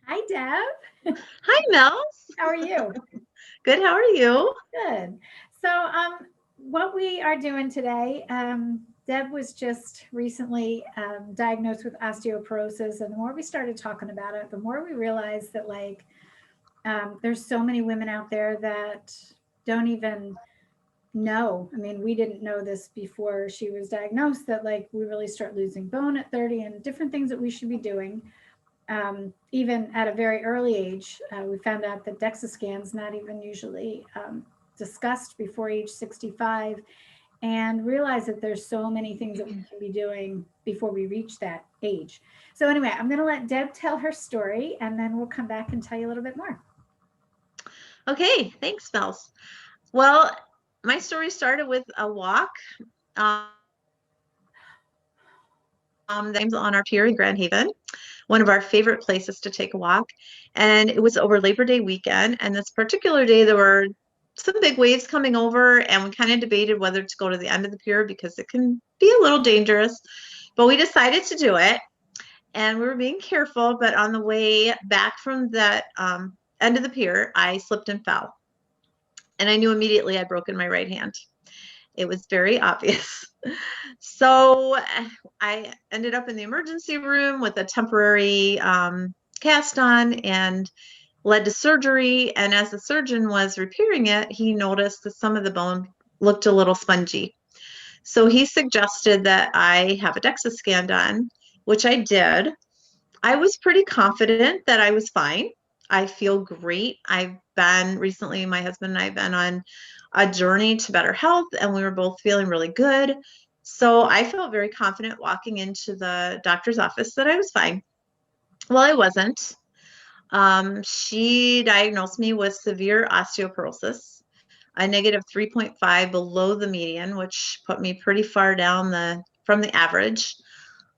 Hi, Deb. Hi, Mel. How are you? Good. How are you? Good. So, what we are doing today, Deb was just recently diagnosed with osteoporosis, and the more we started talking about it, the more we realized that there's so many women out there that don't even know. I mean, we didn't know this before she was diagnosed that we really start losing bone at 30 and different things that we should be doing even at a very early age. We found out that DEXA scans not even usually discussed before age 65, and realized that there's so many things that we can be doing before we reach that age. So anyway, I'm going to let Deb tell her story, and then we'll come back and tell you a little bit more. Okay. Thanks, Mel. Well, my story started with a walk. On our pier in Grand Haven, one of our favorite places to take a walk. And it was over Labor Day weekend. And this particular day, there were some big waves coming over, and we kind of debated whether to go to the end of the pier because it can be a little dangerous. But we decided to do it. And we were being careful. But on the way back from that end of the pier, I slipped and fell. And I knew immediately I'd broken my right hand. It was very obvious. So I ended up in the emergency room with a temporary cast on and led to surgery. And as the surgeon was repairing it, he noticed that some of the bone looked a little spongy. So he suggested that I have a DEXA scan done, which I did. I was pretty confident that I was fine. I feel great. I've been recently, my husband and I have been on a journey to better health, and we were both feeling really good. So I felt very confident walking into the doctor's office that I was fine. Well, I wasn't. She diagnosed me with severe osteoporosis, a negative 3.5 below the median, which put me pretty far down from the average,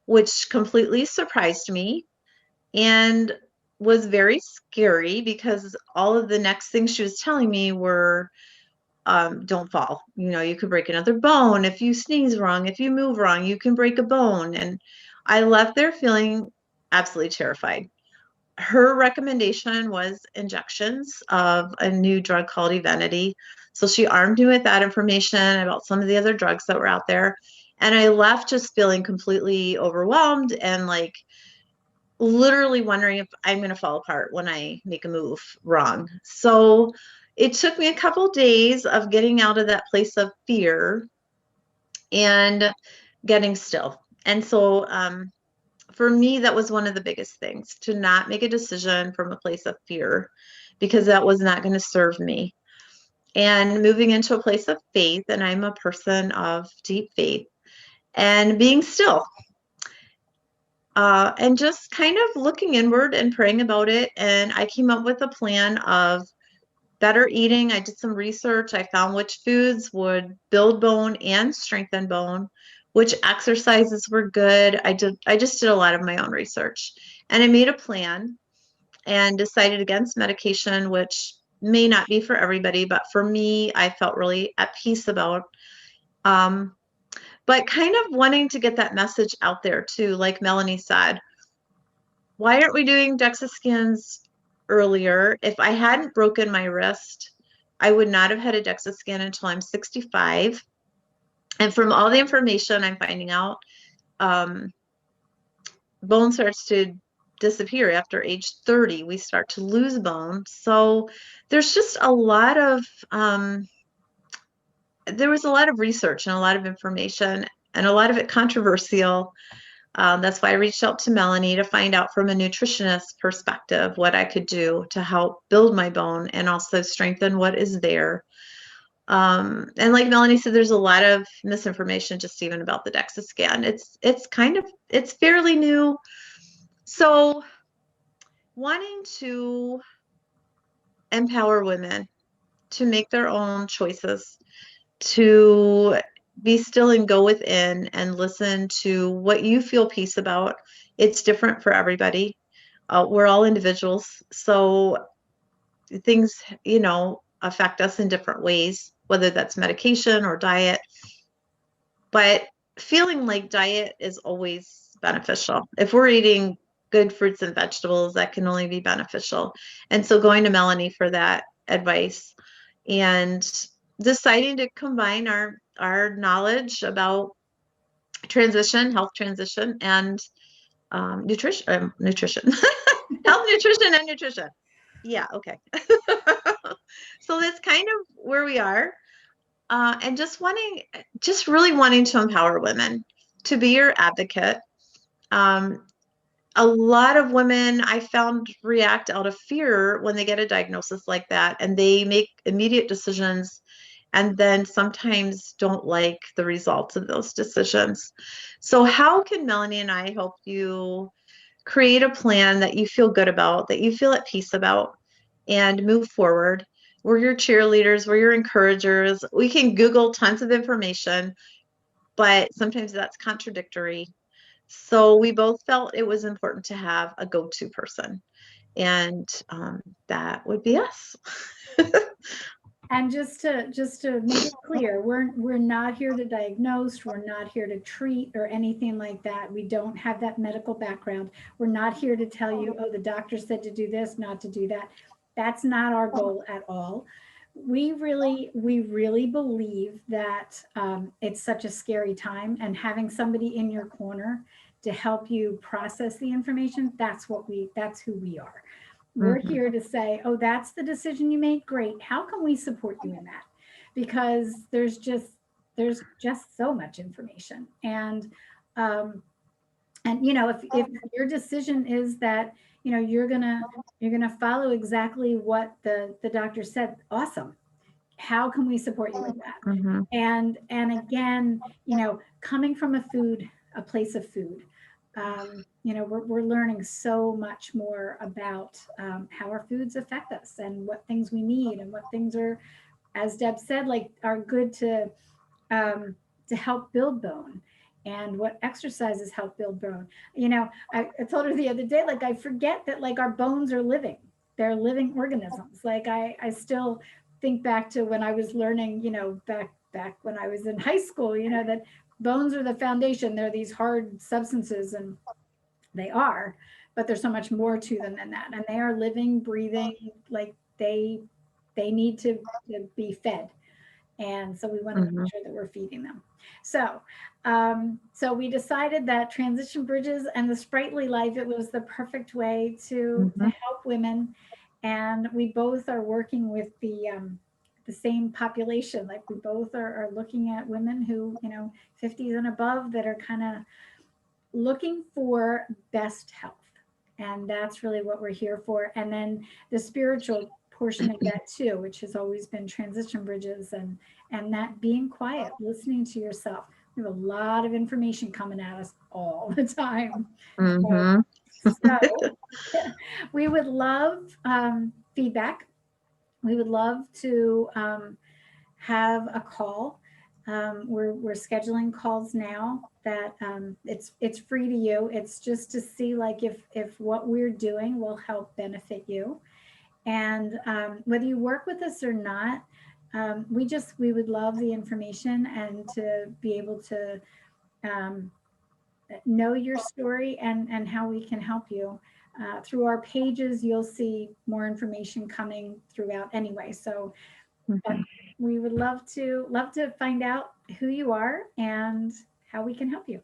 which completely surprised me and was very scary because all of the next things she was telling me were don't fall. You could break another bone. If you sneeze wrong, if you move wrong, you can break a bone. And I left there feeling absolutely terrified. Her recommendation was injections of a new drug called Evenity. So she armed me with that information about some of the other drugs that were out there. And I left just feeling completely overwhelmed and literally wondering if I'm going to fall apart when I make a move wrong. So it took me a couple of days of getting out of that place of fear and getting still. And so for me, that was one of the biggest things, to not make a decision from a place of fear, because that was not going to serve me. And moving into a place of faith, and I'm a person of deep faith, and being still. And just kind of looking inward and praying about it. And I came up with a plan of better eating. I did some research. I found which foods would build bone and strengthen bone, which exercises were good. I just did a lot of my own research, and I made a plan and decided against medication, which may not be for everybody, but for me, I felt really at peace about. But kind of wanting to get that message out there too, like Melanie said, why aren't we doing DEXA scans earlier? If I hadn't broken my wrist, I would not have had a DEXA scan until I'm 65. And from all the information I'm finding out, bone starts to disappear after age 30. We start to lose bone. So there's just there was a lot of research and a lot of information, and a lot of it controversial. That's why I reached out to Melanie to find out from a nutritionist perspective what I could do to help build my bone and also strengthen what is there. And like Melanie said, there's a lot of misinformation just even about the DEXA scan. It's fairly new. So wanting to empower women to make their own choices, to be still and go within and listen to what you feel peace about. It's different for everybody. We're all individuals. So things, affect us in different ways, whether that's medication or diet. But feeling like diet is always beneficial. If we're eating good fruits and vegetables that can only be beneficial. And so going to Melanie for that advice and deciding to combine our knowledge about health transition, and nutrition, health, nutrition, and nutrition. Yeah, okay. So that's kind of where we are. And just really wanting to empower women to be your advocate. A lot of women I found react out of fear when they get a diagnosis like that, and they make immediate decisions and then sometimes don't like the results of those decisions. So how can Melanie and I help you create a plan that you feel good about, that you feel at peace about, and move forward? We're your cheerleaders, we're your encouragers. We can Google tons of information, but sometimes that's contradictory. So we both felt it was important to have a go-to person, and that would be us. And just to make it clear, we're not here to diagnose, we're not here to treat or anything like that. We don't have that medical background. We're not here to tell you, oh, the doctor said to do this, not to do that. That's not our goal at all. We really believe that it's such a scary time, and having somebody in your corner to help you process the information, that's who we are. We're here to say, oh, that's the decision you made. Great. How can we support you in that? Because there's just so much information. And if your decision is that, you're gonna follow exactly what the doctor said, awesome. How can we support you with that? And again, coming from a place of food, we're learning so much more about how our foods affect us and what things we need and what things are, as Deb said, like are good to help build bone, and what exercises help build bone. I told her the other day, like, I forget that like our bones are living. They're living organisms. Like I still think back to when I was learning, back when I was in high school, that bones are the foundation. They're these hard substances, and they are, but there's so much more to them than that. And they are living, breathing, like they need to be fed. And so we want to make sure that we're feeding them. So, so we decided that Transition Bridges and the Sprightly Life, it was the perfect way to help women. And we both are working with the same population. Like we both are looking at women who, 50s and above, that are kind of looking for best health. And that's really what we're here for. And then the spiritual portion of that too, which has always been Transition Bridges, and that being quiet, listening to yourself. We have a lot of information coming at us all the time. So we would love feedback. We would love to have a call. We're scheduling calls now that it's free to you. It's just to see like if what we're doing will help benefit you. And whether you work with us or not, we would love the information and to be able to know your story and how we can help you. Through our pages, you'll see more information coming throughout anyway. So we would love to find out who you are and how we can help you.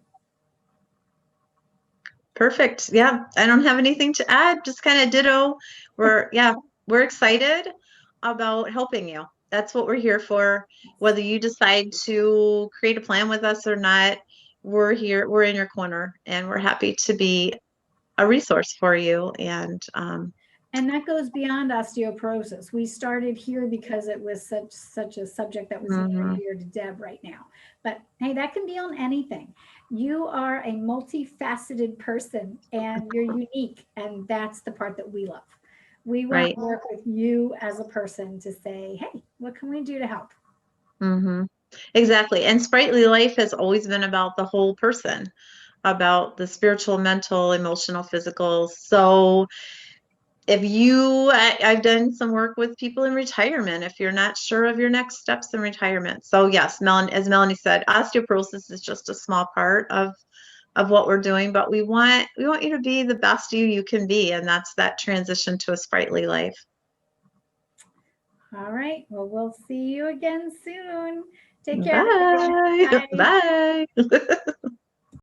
Perfect. Yeah, I don't have anything to add. Just kind of ditto. We're excited about helping you. That's what we're here for. Whether you decide to create a plan with us or not, we're here. We're in your corner, and we're happy to be a resource for you. And that goes beyond osteoporosis. We started here because it was such a subject that was near and dear to Deb right now. But hey, that can be on anything. You are a multifaceted person, and you're unique, and that's the part that we love. We want to work with you as a person to say, hey, what can we do to help? Exactly. And Sprightly Life has always been about the whole person, about the spiritual, mental, emotional, physical. So I've done some work with people in retirement, if you're not sure of your next steps in retirement. So yes, as Melanie said, osteoporosis is just a small part of of what we're doing, but we want you to be the best you can be, and that's that transition to a sprightly life. All right. Well, we'll see you again soon. Take care. Bye. Everybody. Bye. Bye.